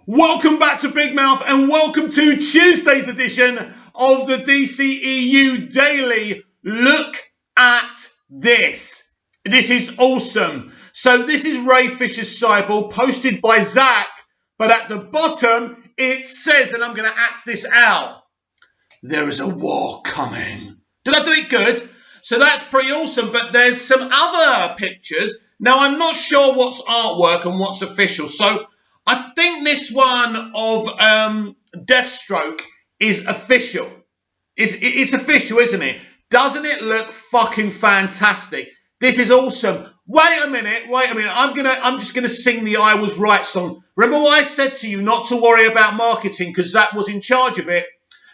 Welcome back to Big Mouth and welcome to Tuesday's edition of the dceu Daily. Look at this. This is awesome. So this is Ray Fisher's sideboard posted by Zack, but at the bottom it says, and I'm going to act this out, there is a war coming. Did I do it good? So that's pretty awesome, but there's some other pictures. Now I'm not sure what's artwork and what's official, so I think this one of Deathstroke is official. It's official, isn't it? Doesn't it look fucking fantastic? This is awesome. Wait a minute. I'm just gonna sing the I Was Right song. Remember what I said to you not to worry about marketing because Zack was in charge of it.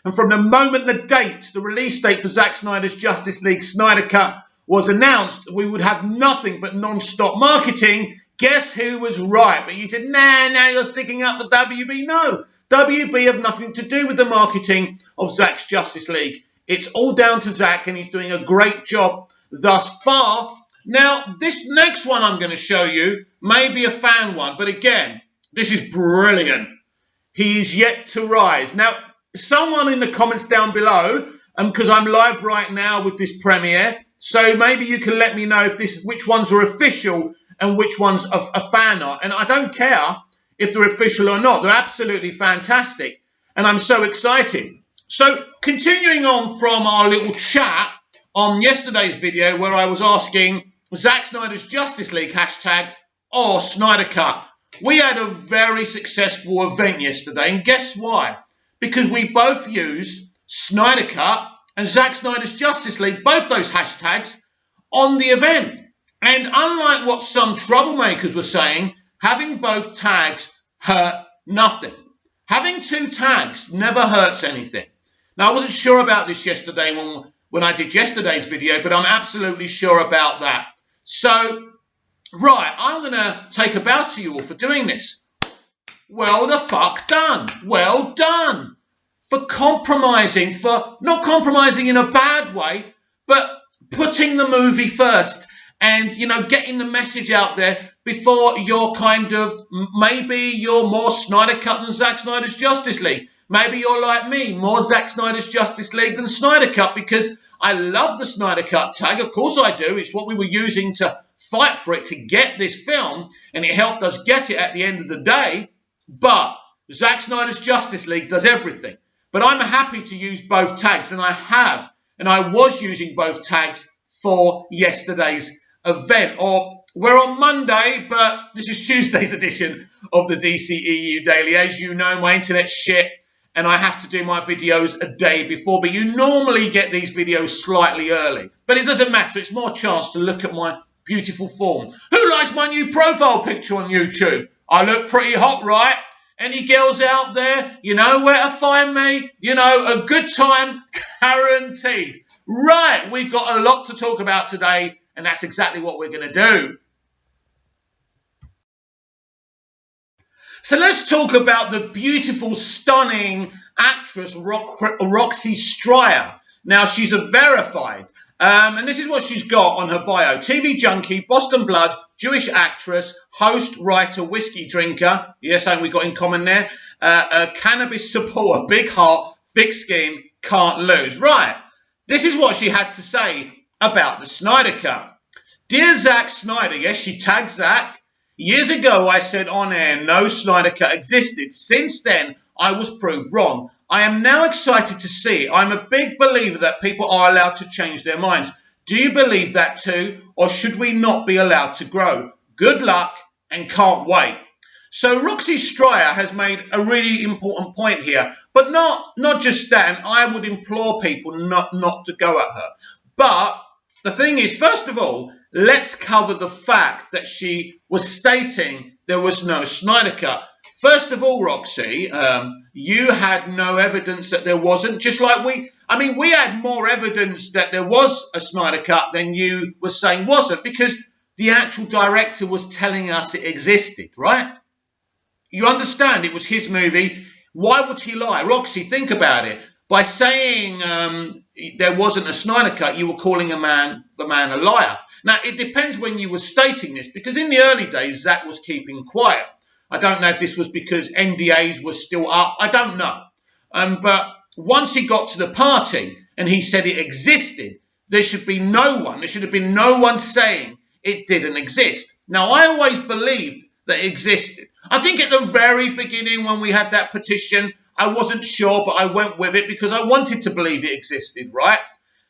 And from the moment the release date for Zack Snyder's Justice League Snyder Cut was announced, we would have nothing but non-stop marketing. Guess who was right? But you said, nah, you're sticking up for WB. No, WB have nothing to do with the marketing of Zack's Justice League. It's all down to Zack, and he's doing a great job thus far. Now, this next one I'm going to show you may be a fan one, but again, this is brilliant. He is yet to rise. Now, someone in the comments down below, because I'm live right now with this premiere, so maybe you can let me know if which ones are official and which ones a fan art. And I don't care if they're official or not. They're absolutely fantastic. And I'm so excited. So continuing on from our little chat on yesterday's video where I was asking Zack Snyder's Justice League hashtag or Snyder Cut. We had a very successful event yesterday. And guess why? Because we both used Snyder Cut and Zack Snyder's Justice League, both those hashtags, on the event. And unlike what some troublemakers were saying, having both tags hurt nothing. Having two tags never hurts anything. Now, I wasn't sure about this yesterday when I did yesterday's video, but I'm absolutely sure about that. So, right, I'm going to take a bow to you all for doing this. Well, the fuck done. Well done. For compromising, for not compromising in a bad way, but putting the movie first. And, getting the message out there before you're maybe you're more Snyder Cut than Zack Snyder's Justice League. Maybe you're like me, more Zack Snyder's Justice League than Snyder Cut because I love the Snyder Cut tag. Of course I do. It's what we were using to fight for it to get this film, and it helped us get it at the end of the day. But Zack Snyder's Justice League does everything. But I'm happy to use both tags, and I have, and I was using both tags for yesterday's event, or we're on Monday, but this is Tuesday's edition of the dceu Daily. As you know, my internet's shit and I have to do my videos a day before, but you normally get these videos slightly early, but it doesn't matter. It's more chance to look at my beautiful form. Who likes my new profile picture on YouTube? I look pretty hot, right? Any girls out there, you know where to find me. A good time guaranteed. Right, we've got a lot to talk about today, and that's exactly what we're going to do. So let's talk about the beautiful, stunning actress Roxy Stryer. Now, she's a verified, and this is what she's got on her bio. TV junkie, Boston blood, Jewish actress, host, writer, whiskey drinker. Yes, and we got in common there. A cannabis supporter, big heart, thick skin, can't lose. Right, this is what she had to say about the Snyder Cut. Dear Zack Snyder, yes, she tagged Zack. Years ago, I said on air no Snyder Cut existed. Since then, I was proved wrong. I am now excited to see it. I'm a big believer that people are allowed to change their minds. Do you believe that too? Or should we not be allowed to grow? Good luck and can't wait. So Roxy Stryer has made a really important point here. But not just that, and I would implore people not to go at her. But the thing is, first of all, let's cover the fact that she was stating there was no Snyder Cut. First of all, Roxy, you had no evidence that there wasn't, just like we had more evidence that there was a Snyder Cut than you were saying wasn't, because the actual director was telling us it existed, right? You understand it was his movie. Why would he lie? Roxy, think about it. By saying there wasn't a Snyder Cut, you were calling the man a liar. Now, it depends when you were stating this, because in the early days, Zack was keeping quiet. I don't know if this was because NDAs were still up. I don't know. But once he got to the party and he said it existed, there should have been no one saying it didn't exist. Now, I always believed that it existed. I think at the very beginning when we had that petition, I wasn't sure, but I went with it because I wanted to believe it existed, right?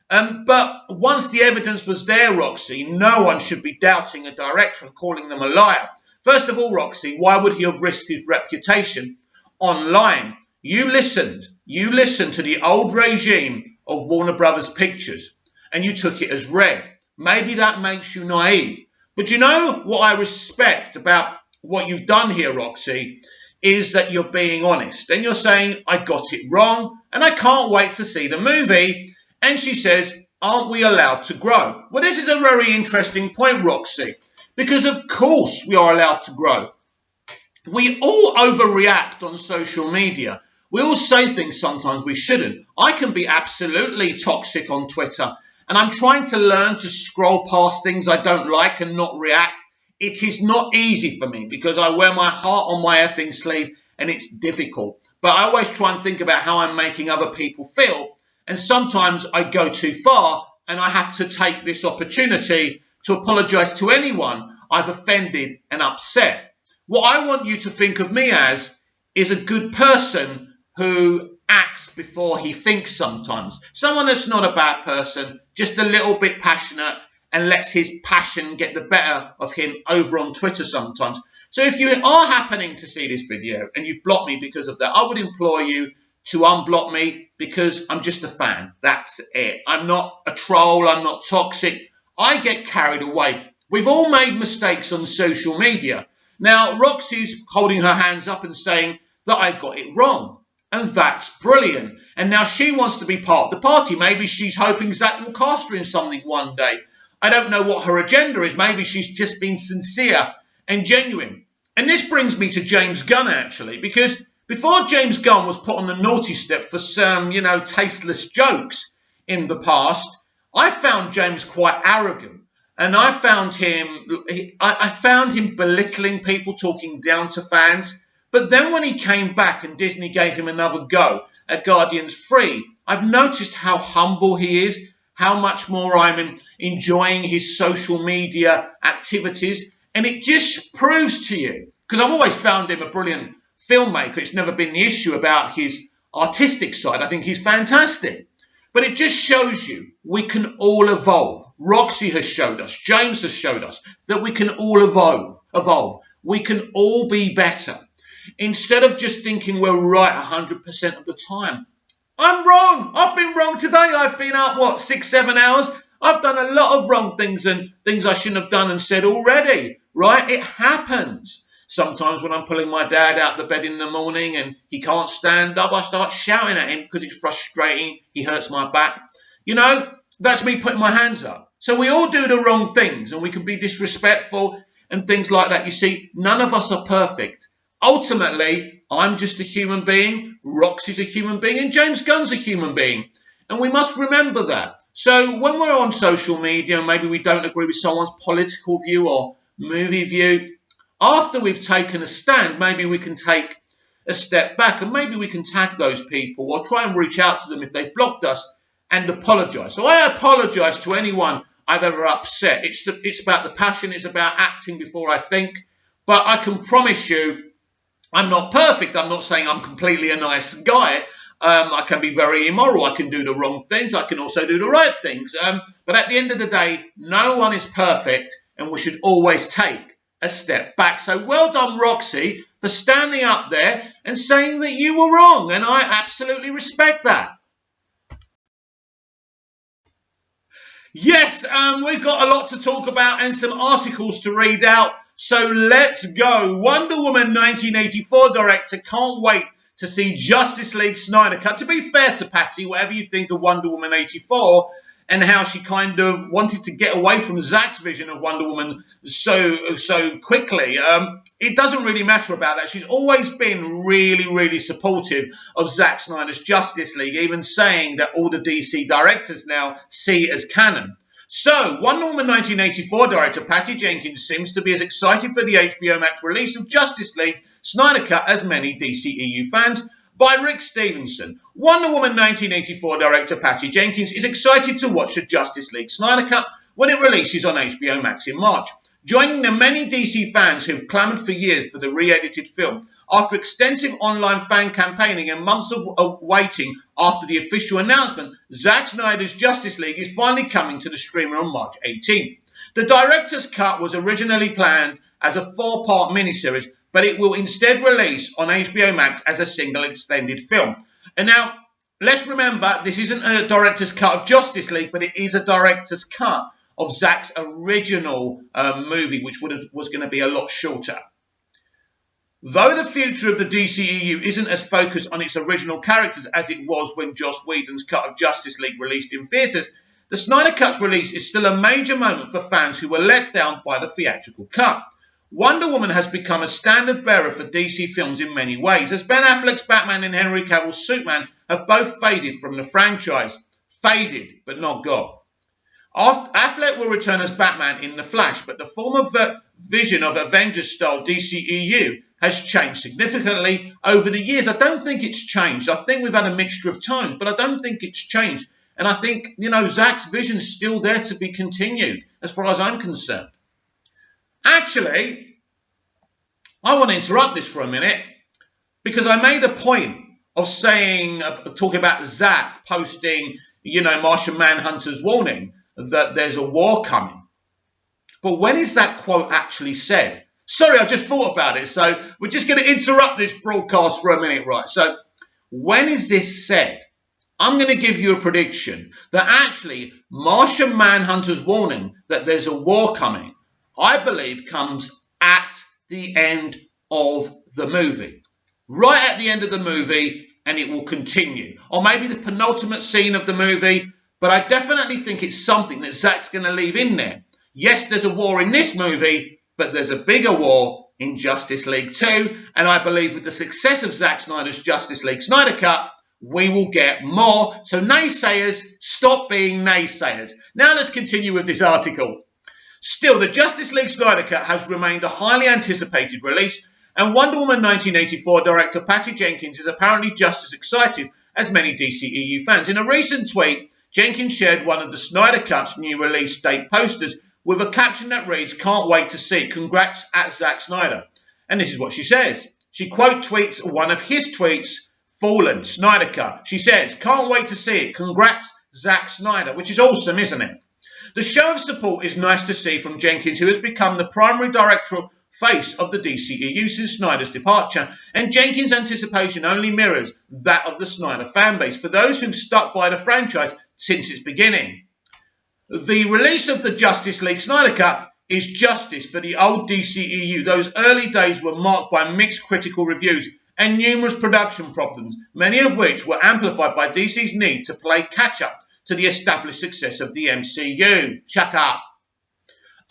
But once the evidence was there, Roxy, no one should be doubting a director and calling them a liar. First of all, Roxy, why would he have risked his reputation online? You listened to the old regime of Warner Brothers Pictures and you took it as read. Maybe that makes you naive. But you know what I respect about what you've done here, Roxy, is that you're being honest. And you're saying, I got it wrong and I can't wait to see the movie. And she says, aren't we allowed to grow? Well, this is a very interesting point, Roxy, because of course we are allowed to grow. We all overreact on social media. We all say things sometimes we shouldn't. I can be absolutely toxic on Twitter, and I'm trying to learn to scroll past things I don't like and not react. It is not easy for me because I wear my heart on my effing sleeve and it's difficult. But I always try and think about how I'm making other people feel. And sometimes I go too far and I have to take this opportunity to apologize to anyone I've offended and upset. What I want you to think of me as is a good person who acts before he thinks sometimes. Someone that's not a bad person, just a little bit passionate and lets his passion get the better of him over on Twitter sometimes. So if you are happening to see this video and you've blocked me because of that, I would implore you to unblock me because I'm just a fan. That's it. I'm not a troll. I'm not toxic. I get carried away. We've all made mistakes on social media. Now, Roxy's holding her hands up and saying that I got it wrong. And that's brilliant. And now she wants to be part of the party. Maybe she's hoping Zack will cast her in something one day. I don't know what her agenda is. Maybe she's just been sincere and genuine. And this brings me to James Gunn, actually, because before James Gunn was put on the naughty step for some, tasteless jokes in the past, I found James quite arrogant. And I found him belittling people, talking down to fans. But then when he came back and Disney gave him another go at Guardians 3, I've noticed how humble he is, how much more I'm enjoying his social media activities. And it just proves to you, because I've always found him a brilliant filmmaker. It's never been the issue about his artistic side. I think he's fantastic. But it just shows you we can all evolve. Roxy has showed us, James has showed us that we can all evolve. We can all be better. Instead of just thinking we're right 100% of the time. I'm wrong. I've been wrong today. I've been up, 6-7 hours. I've done a lot of wrong things and things I shouldn't have done and said already, right? It happens. Sometimes when I'm pulling my dad out the bed in the morning and he can't stand up, I start shouting at him because it's frustrating. He hurts my back. That's me putting my hands up. So we all do the wrong things and we can be disrespectful and things like that. You see, none of us are perfect. Ultimately, I'm just a human being, Roxy's a human being, and James Gunn's a human being. And we must remember that. So when we're on social media and maybe we don't agree with someone's political view or movie view, after we've taken a stand, maybe we can take a step back and maybe we can tag those people or try and reach out to them if they've blocked us and apologise. So I apologise to anyone I've ever upset. It's about the passion. It's about acting before I think. But I can promise you, I'm not perfect. I'm not saying I'm completely a nice guy. I can be very immoral. I can do the wrong things. I can also do the right things. But at the end of the day, no one is perfect and we should always take a step back. So well done, Roxy, for standing up there and saying that you were wrong. And I absolutely respect that. Yes, we've got a lot to talk about and some articles to read out. So let's go. Wonder Woman 1984 director can't wait to see Justice League Snyder Cut. To be fair to Patty, whatever you think of Wonder Woman 84 and how she kind of wanted to get away from Zack's vision of Wonder Woman so quickly, it doesn't really matter about that. She's always been really, really supportive of Zack Snyder's Justice League, even saying that all the DC directors now see it as canon. So, Wonder Woman 1984 director Patty Jenkins seems to be as excited for the HBO Max release of Justice League Snyder Cut as many DCEU fans. By Rick Stevenson. Wonder Woman 1984 director Patty Jenkins is excited to watch the Justice League Snyder Cut when it releases on HBO Max in March. Joining the many DC fans who've clamoured for years for the re-edited film, after extensive online fan campaigning and months of waiting after the official announcement, Zack Snyder's Justice League is finally coming to the streamer on March 18th. The director's cut was originally planned as a 4-part miniseries, but it will instead release on HBO Max as a single extended film. And now, let's remember, this isn't a director's cut of Justice League, but it is a director's cut of Zack's original movie, which was going to be a lot shorter. Though the future of the DCEU isn't as focused on its original characters as it was when Joss Whedon's cut of Justice League released in theatres, the Snyder Cut's release is still a major moment for fans who were let down by the theatrical cut. Wonder Woman has become a standard bearer for DC films in many ways, as Ben Affleck's Batman and Henry Cavill's Superman have both faded from the franchise. Faded, but not gone. Affleck will return as Batman in The Flash, but the form of vision of Avengers-style DCEU has changed significantly over the years. I don't think it's changed. I think we've had a mixture of tones, but I don't think it's changed. And I think, Zack's vision is still there to be continued, as far as I'm concerned. Actually, I want to interrupt this for a minute, because I made a point of talking about Zack posting, Martian Manhunter's warning that there's a war coming. But when is that quote actually said? Sorry, I just thought about it. So we're just going to interrupt this broadcast for a minute, right? So when is this said? I'm going to give you a prediction that actually Martian Manhunter's warning that there's a war coming, I believe, comes at the end of the movie. Right at the end of the movie, and it will continue. Or maybe the penultimate scene of the movie, but I definitely think it's something that Zack's going to leave in there. Yes, there's a war in this movie, but there's a bigger war in Justice League 2, and I believe with the success of Zack Snyder's Justice League Snyder Cut, we will get more. So naysayers, stop being naysayers. Now let's continue with this article. Still, the Justice League Snyder Cut has remained a highly anticipated release, and Wonder Woman 1984 director Patty Jenkins is apparently just as excited as many DCEU fans. In a recent tweet, Jenkins shared one of the Snyder Cut's new release date posters with a caption that reads, "Can't wait to see, congrats at Zack Snyder." And this is what she says. She quote tweets one of his tweets, "Fallen, Snyder Cut." She says, "Can't wait to see it, congrats Zack Snyder," which is awesome, isn't it? The show of support is nice to see from Jenkins, who has become the primary directorial face of the DCEU since Snyder's departure, and Jenkins' anticipation only mirrors that of the Snyder fanbase, for those who've stuck by the franchise since its beginning. The release of the Justice League Snyder Cut is justice for the old DCEU. Those early days were marked by mixed critical reviews and numerous production problems, many of which were amplified by DC's need to play catch-up to the established success of the MCU. Shut up.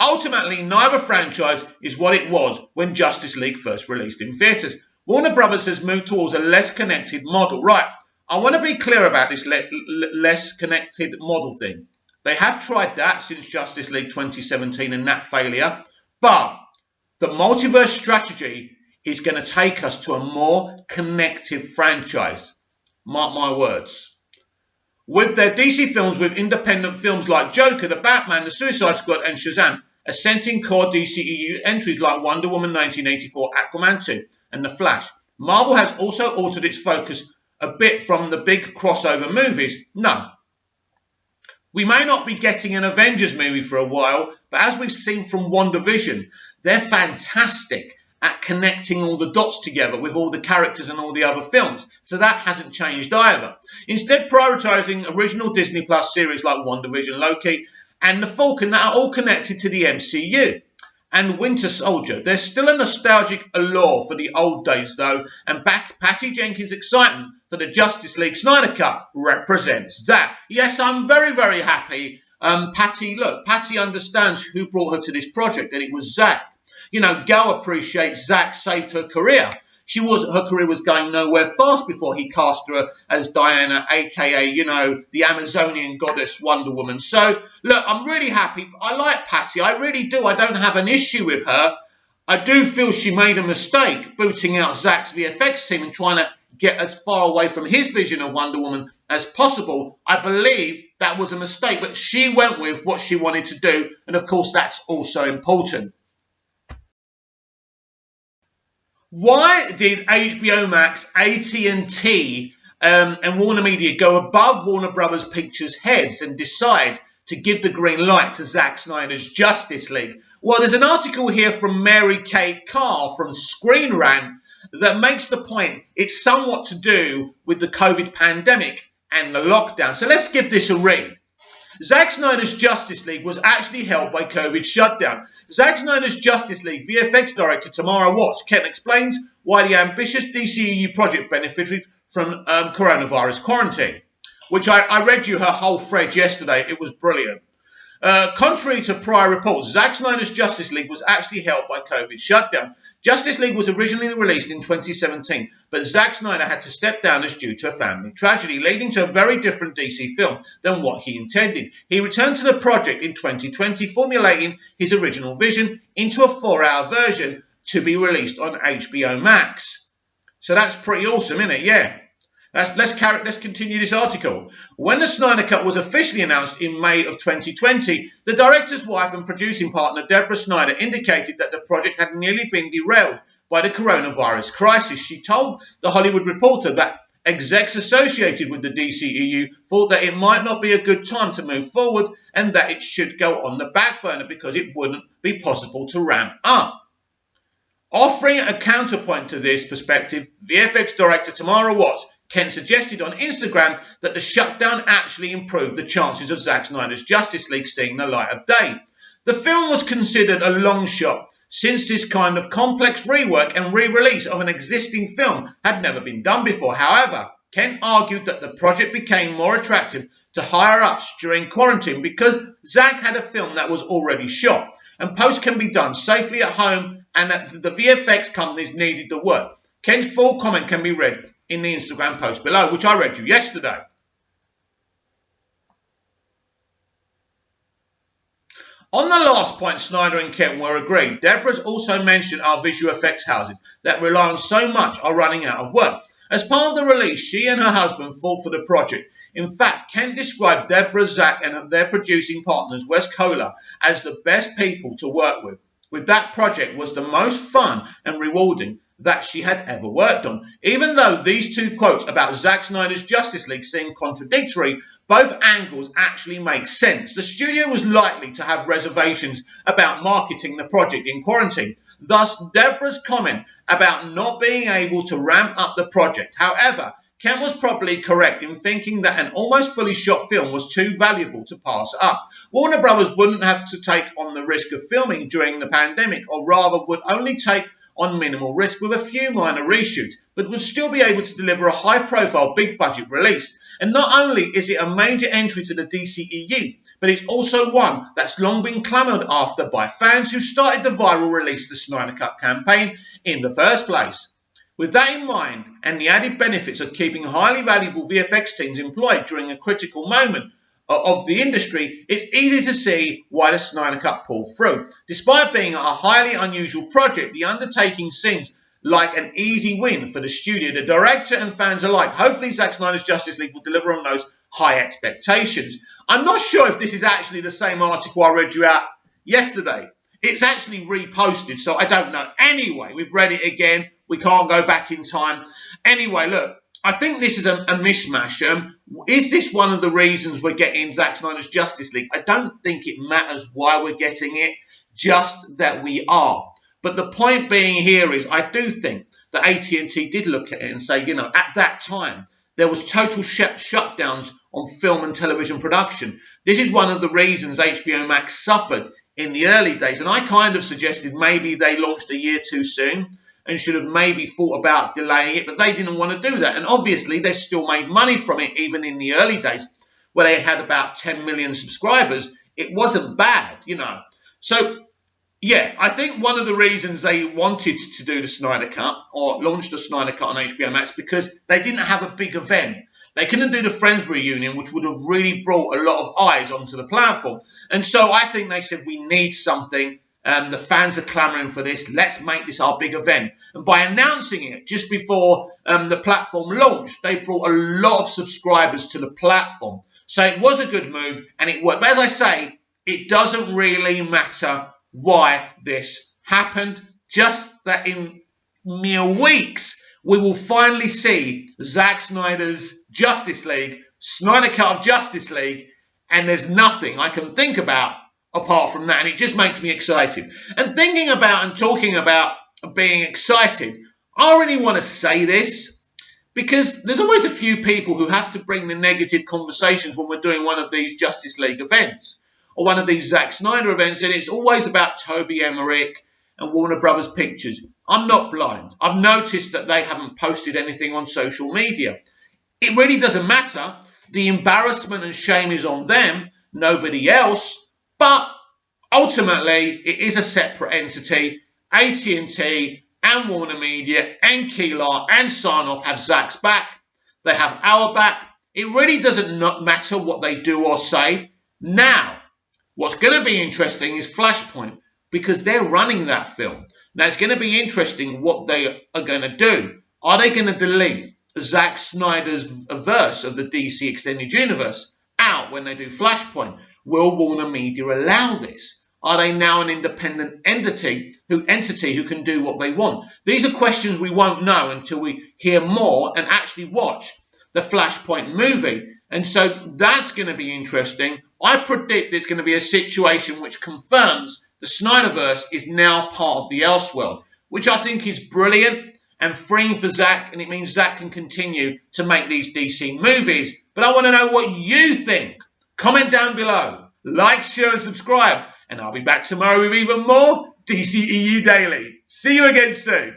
Ultimately, neither franchise is what it was when Justice League first released in theatres. Warner Brothers has moved towards a less connected model. Right, I want to be clear about this less connected model thing. They have tried that since Justice League 2017 and that failure, but the multiverse strategy is going to take us to a more connected franchise. Mark my words. With their DC films, with independent films like Joker, The Batman, The Suicide Squad and Shazam, assenting core DCEU entries like Wonder Woman 1984, Aquaman 2 and The Flash, Marvel has also altered its focus a bit from the big crossover movies. No. We may not be getting an Avengers movie for a while, but as we've seen from WandaVision, they're fantastic at connecting all the dots together with all the characters and all the other films. So that hasn't changed either. Instead, prioritising original Disney Plus series like WandaVision, Loki and The Falcon that are all connected to the MCU. And Winter Soldier. There's still a nostalgic allure for the old days though, and Patty Jenkins' excitement for the Justice League Snyder Cut represents that. Yes, I'm very, very happy. Patty understands who brought her to this project, and it was Zack. Gal appreciates Zack saved her career. Her career was going nowhere fast before he cast her as Diana, aka, the Amazonian goddess Wonder Woman. So, look, I'm really happy. I like Patsy. I really do. I don't have an issue with her. I do feel she made a mistake booting out Zack's VFX team and trying to get as far away from his vision of Wonder Woman as possible. I believe that was a mistake, but she went with what she wanted to do, and of course that's also important. Why did HBO Max, AT&T, and Warner Media go above Warner Brothers Pictures' heads and decide to give the green light to Zack Snyder's Justice League? Well, there's an article here from Mary Kay Carr from Screen Rant that makes the point it's somewhat to do with the COVID pandemic and the lockdown. So let's give this a read. Zack Snyder's Justice League was actually helped by COVID shutdown. Zack Snyder's Justice League VFX director Tamara Watts Kent explains why the ambitious DCEU project benefited from coronavirus quarantine, which I read you her whole thread yesterday. It was brilliant. Contrary to prior reports, Zack Snyder's Justice League was actually helped by COVID shutdown. Justice League was originally released in 2017, but Zack Snyder had to step down as due to a family tragedy, leading to a very different DC film than what he intended. He returned to the project in 2020, formulating his original vision into a 4-hour version to be released on HBO Max. So that's pretty awesome, isn't it? Yeah. Let's continue this article. When the Snyder Cut was officially announced in May of 2020, the director's wife and producing partner Deborah Snyder indicated that the project had nearly been derailed by the coronavirus crisis. She told The Hollywood Reporter that execs associated with the DCEU thought that it might not be a good time to move forward and that it should go on the back burner because it wouldn't be possible to ramp up. Offering a counterpoint to this perspective, VFX director Tamara Watts Kent suggested on Instagram that the shutdown actually improved the chances of Zack Snyder's Justice League seeing the light of day. The film was considered a long shot, since this kind of complex rework and re-release of an existing film had never been done before. However, Kent argued that the project became more attractive to higher-ups during quarantine because Zack had a film that was already shot, and post can be done safely at home, and that the VFX companies needed the work. Kent's full comment can be read in the Instagram post below, which I read you yesterday. On the last point, Snyder and Kent were agreed. Deborah's also mentioned our visual effects houses that rely on so much are running out of work. As part of the release, she and her husband fought for the project. In fact, Kent described Deborah, Zack, and their producing partners, Wes Kohler, as the best people to work with that project was the most fun and rewarding that she had ever worked on. Even though these two quotes about Zack Snyder's Justice League seem contradictory, both angles actually make sense. The studio was likely to have reservations about marketing the project in quarantine. Thus, Deborah's comment about not being able to ramp up the project. However, Kent was probably correct in thinking that an almost fully shot film was too valuable to pass up. Warner Brothers wouldn't have to take on the risk of filming during the pandemic, or rather would only take on minimal risk with a few minor reshoots, but would still be able to deliver a high-profile, big-budget release. And not only is it a major entry to the DCEU, but it's also one that's long been clamoured after by fans who started the viral Release the Snyder Cut campaign in the first place. With that in mind, and the added benefits of keeping highly valuable VFX teams employed during a critical moment of the industry, it's easy to see why the Snyder Cut pulled through. Despite being a highly unusual project, the undertaking seems like an easy win for the studio, the director and fans alike. Hopefully Zack Snyder's Justice League will deliver on those high expectations. I'm not sure if this is actually the same article I read you out yesterday. It's actually reposted, so I don't know. Anyway, we've read it again. We can't go back in time. Anyway, look, I think this is a mishmash. Is this one of the reasons we're getting Zack Snyder's Justice League? I don't think it matters why we're getting it, just that we are. But the point being here is I do think that AT&T did look at it and say, at that time, there was total shutdowns on film and television production. This is one of the reasons HBO Max suffered in the early days. And I kind of suggested maybe they launched a year too soon and should have maybe thought about delaying it, but they didn't want to do that. And obviously, they've still made money from it, even in the early days, where they had about 10 million subscribers. It wasn't bad, So Yeah, I think one of the reasons they wanted to do the Snyder Cut or launch the Snyder Cut on HBO Max because they didn't have a big event. They couldn't do the Friends reunion, which would have really brought a lot of eyes onto the platform. And so I think they said, we need something. The fans are clamoring for this. Let's make this our big event. And by announcing it just before the platform launched, they brought a lot of subscribers to the platform. So it was a good move and it worked. But as I say, it doesn't really matter why this happened. Just that in mere weeks, we will finally see Zack Snyder's Justice League, Snyder Cut of Justice League, and there's nothing I can think about apart from that. And it just makes me excited. And thinking about and talking about being excited, I really want to say this because there's always a few people who have to bring the negative conversations when we're doing one of these Justice League events or one of these Zack Snyder events, and it's always about Toby Emmerich and Warner Brothers Pictures. I'm not blind. I've noticed that they haven't posted anything on social media. It really doesn't matter. The embarrassment and shame is on them, nobody else. But ultimately, it is a separate entity. AT&T and Warner Media and Keelar and Sarnoff have Zack's back. They have our back. It really doesn't matter what they do or say. Now, what's going to be interesting is Flashpoint because they're running that film. Now, it's going to be interesting what they are going to do. Are they going to delete Zack Snyder's verse of the DC Extended Universe out when they do Flashpoint? Will Warner Media allow this? Are they now an independent entity who can do what they want? These are questions we won't know until we hear more and actually watch the Flashpoint movie. And so that's going to be interesting. I predict it's going to be a situation which confirms the Snyderverse is now part of the Elseworld, which I think is brilliant and freeing for Zack, and it means Zack can continue to make these DC movies. But I want to know what you think. Comment down below, like, share and subscribe, and I'll be back tomorrow with even more DCEU Daily. See you again soon.